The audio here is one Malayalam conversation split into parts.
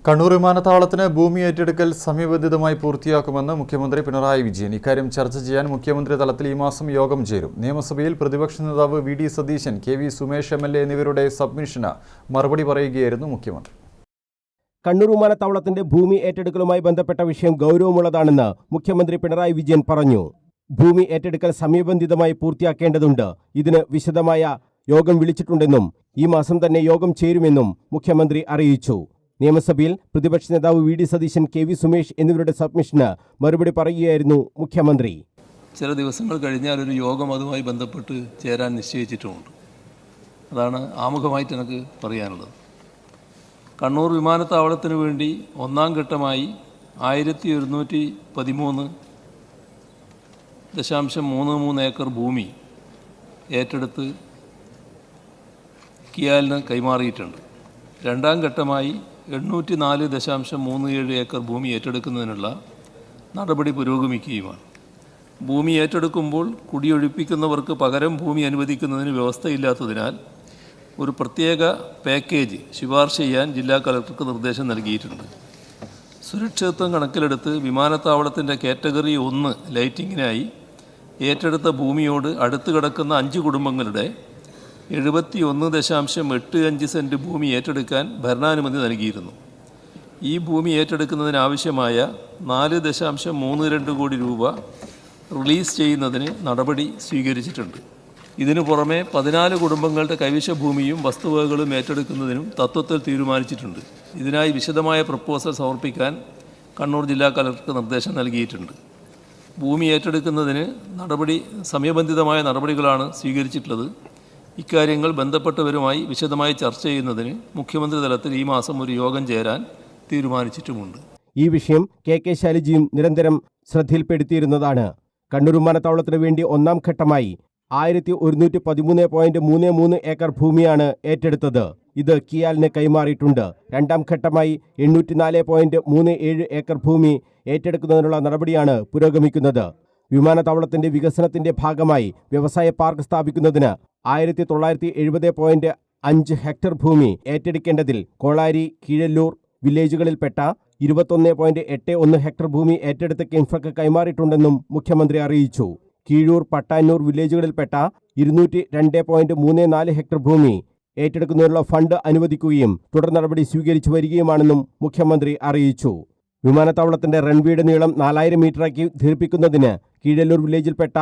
കണ്ണൂർ വിമാനത്താവളത്തിന് ഭൂമി ഏറ്റെടുക്കൽ സമയബന്ധിതമായി പൂർത്തിയാക്കുമെന്ന് മുഖ്യമന്ത്രി പിണറായി വിജയൻ. ഇക്കാര്യം ചർച്ച ചെയ്യാൻ മുഖ്യമന്ത്രി തലത്തിൽ ഈ മാസം യോഗം ചേരും. നിയമസഭയിൽ പ്രതിപക്ഷ നേതാവ് വി.ഡി. സതീശൻ, കെ.വി. സുമേഷ് എം.എൽ.എ എന്നിവരുടെ സബ്മിഷന് മറുപടി പറയുകയായിരുന്നു മുഖ്യമന്ത്രി. കണ്ണൂർ വിമാനത്താവളത്തിന്റെ ഭൂമി ഏറ്റെടുക്കലുമായി ബന്ധപ്പെട്ട വിഷയം ഗൗരവമുള്ളതാണെന്ന് മുഖ്യമന്ത്രി പിണറായി വിജയൻ പറഞ്ഞു. ഭൂമി ഏറ്റെടുക്കൽ സമയബന്ധിതമായി പൂർത്തിയാക്കേണ്ടതുണ്ട്. ഇതിന് വിശദമായ യോഗം വിളിച്ചിട്ടുണ്ടെന്നും ഈ മാസം തന്നെ യോഗം ചേരുമെന്നും മുഖ്യമന്ത്രി അറിയിച്ചു. നിയമസഭയിൽ പ്രതിപക്ഷ നേതാവ് വി.ഡി. സതീശൻ, കെ.വി. സുമേഷ് എന്നിവരുടെ സബ്മിഷന് മറുപടി പറയുകയായിരുന്നു മുഖ്യമന്ത്രി. ചില ദിവസങ്ങൾ കഴിഞ്ഞാൽ ഒരു യോഗം അതുമായി ബന്ധപ്പെട്ട് ചേരാൻ നിശ്ചയിച്ചിട്ടുമുണ്ട്. അതാണ് ആമുഖമായിട്ട് എനിക്ക് പറയാനുള്ളത്. കണ്ണൂർ വിമാനത്താവളത്തിന് വേണ്ടി ഒന്നാം ഘട്ടമായി 1113.33 ഏക്കർ ഭൂമി ഏറ്റെടുത്ത് കിയാലിന് കൈമാറിയിട്ടുണ്ട്. രണ്ടാം ഘട്ടമായി 804.37 ഏക്കർ ഭൂമി ഏറ്റെടുക്കുന്നതിനുള്ള നടപടി പുരോഗമിക്കുകയുമാണ്. ഭൂമി ഏറ്റെടുക്കുമ്പോൾ കുടിയൊഴിപ്പിക്കുന്നവർക്ക് പകരം ഭൂമി അനുവദിക്കുന്നതിന് വ്യവസ്ഥയില്ലാത്തതിനാൽ ഒരു പ്രത്യേക പാക്കേജ് ശുപാർശ ചെയ്യാൻ ജില്ലാ കളക്ടർക്ക് നിർദ്ദേശം നൽകിയിട്ടുണ്ട്. സുരക്ഷിതത്വം കണക്കിലെടുത്ത് വിമാനത്താവളത്തിൻ്റെ കാറ്റഗറി 1 ലൈറ്റിങ്ങിനായി ഏറ്റെടുത്ത ഭൂമിയോട് അടുത്ത് കിടക്കുന്ന 5 കുടുംബങ്ങളുടെ 71.85 സെൻറ്റ് ഭൂമി ഏറ്റെടുക്കാൻ ഭരണാനുമതി നൽകിയിരുന്നു. ഈ ഭൂമി ഏറ്റെടുക്കുന്നതിനാവശ്യമായ 4.32 കോടി രൂപ റിലീസ് ചെയ്യുന്നതിന് നടപടി സ്വീകരിച്ചിട്ടുണ്ട്. ഇതിനു പുറമെ 14 കുടുംബങ്ങളുടെ കൈവശ ഭൂമിയും വസ്തുവകകളും ഏറ്റെടുക്കുന്നതിനും തത്വത്തിൽ തീരുമാനിച്ചിട്ടുണ്ട്. ഇതിനായി വിശദമായ പ്രപ്പോസൽ സമർപ്പിക്കാൻ കണ്ണൂർ ജില്ലാ കളക്ടർക്ക് നിർദ്ദേശം നൽകിയിട്ടുണ്ട്. ഭൂമി ഏറ്റെടുക്കുന്നതിന് സമയബന്ധിതമായ നടപടികളാണ് സ്വീകരിച്ചിട്ടുള്ളത്. ഇക്കാര്യങ്ങൾ ബന്ധപ്പെട്ടവരുമായി വിശദമായി ചർച്ച ചെയ്യുന്നതിന് മുഖ്യമന്ത്രി തലത്തിൽ ഈ മാസം ഒരു യോഗം ചേരാൻ തീരുമാനിച്ചിട്ടുമുണ്ട്. ഈ വിഷയം കെ ശൈലജയും നിരന്തരം ശ്രദ്ധയിൽപ്പെടുത്തിയിരുന്നതാണ്. കണ്ണൂർ വിമാനത്താവളത്തിന് വേണ്ടി ഒന്നാം ഘട്ടമായി 1113.33 ഏക്കർ ഭൂമിയാണ് ഏറ്റെടുത്തത്. ഇത് കിയാലിന് കൈമാറിയിട്ടുണ്ട്. രണ്ടാം ഘട്ടമായി 804.37 ഏക്കർ ഭൂമി ഏറ്റെടുക്കുന്നതിനുള്ള നടപടിയാണ് പുരോഗമിക്കുന്നത്. വിമാനത്താവളത്തിന്റെ വികസനത്തിന്റെ ഭാഗമായി വ്യവസായ പാർക്ക് സ്ഥാപിക്കുന്നതിന് 1970.5 ഹെക്ടർ ഭൂമി ഏറ്റെടുക്കേണ്ടതിൽ കോളാരി, കീഴല്ലൂർ വില്ലേജുകളിൽപ്പെട്ട 21.81 ഹെക്ടർ ഭൂമി ഏറ്റെടുത്ത് കിൻഫ്രക്ക് കൈമാറിയിട്ടുണ്ടെന്നും മുഖ്യമന്ത്രി അറിയിച്ചു. കീഴൂർ, പട്ടാന്നൂർ വില്ലേജുകളിൽപ്പെട്ട 202.34 ഹെക്ടർ ഭൂമി ഏറ്റെടുക്കുന്നതിനുള്ള ഫണ്ട് അനുവദിക്കുകയും തുടർ നടപടി സ്വീകരിച്ചു വരികയുമാണെന്നും മുഖ്യമന്ത്രി അറിയിച്ചു. വിമാനത്താവളത്തിന്റെ റൺവേയുടെ നീളം 4000 മീറ്ററാക്കി ദീർഘിപ്പിക്കുന്നതിന് കീഴല്ലൂർ വില്ലേജിൽപ്പെട്ട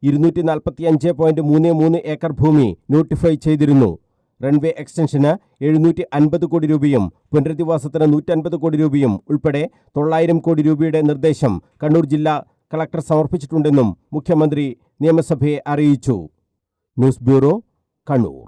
245.33 ഏക്കർ ഭൂമി നോട്ടിഫൈ ചെയ്തിരുന്നു. റൺവേ എക്സ്റ്റൻഷന് 750 കോടി രൂപയും പുനരധിവാസത്തിന് 150 കോടി രൂപയും ഉൾപ്പെടെ 900 കോടി രൂപയുടെ നിർദ്ദേശം കണ്ണൂർ ജില്ലാ കളക്ടർ സമർപ്പിച്ചിട്ടുണ്ടെന്നും മുഖ്യമന്ത്രി നിയമസഭയെ അറിയിച്ചു. News bureau, Kannur.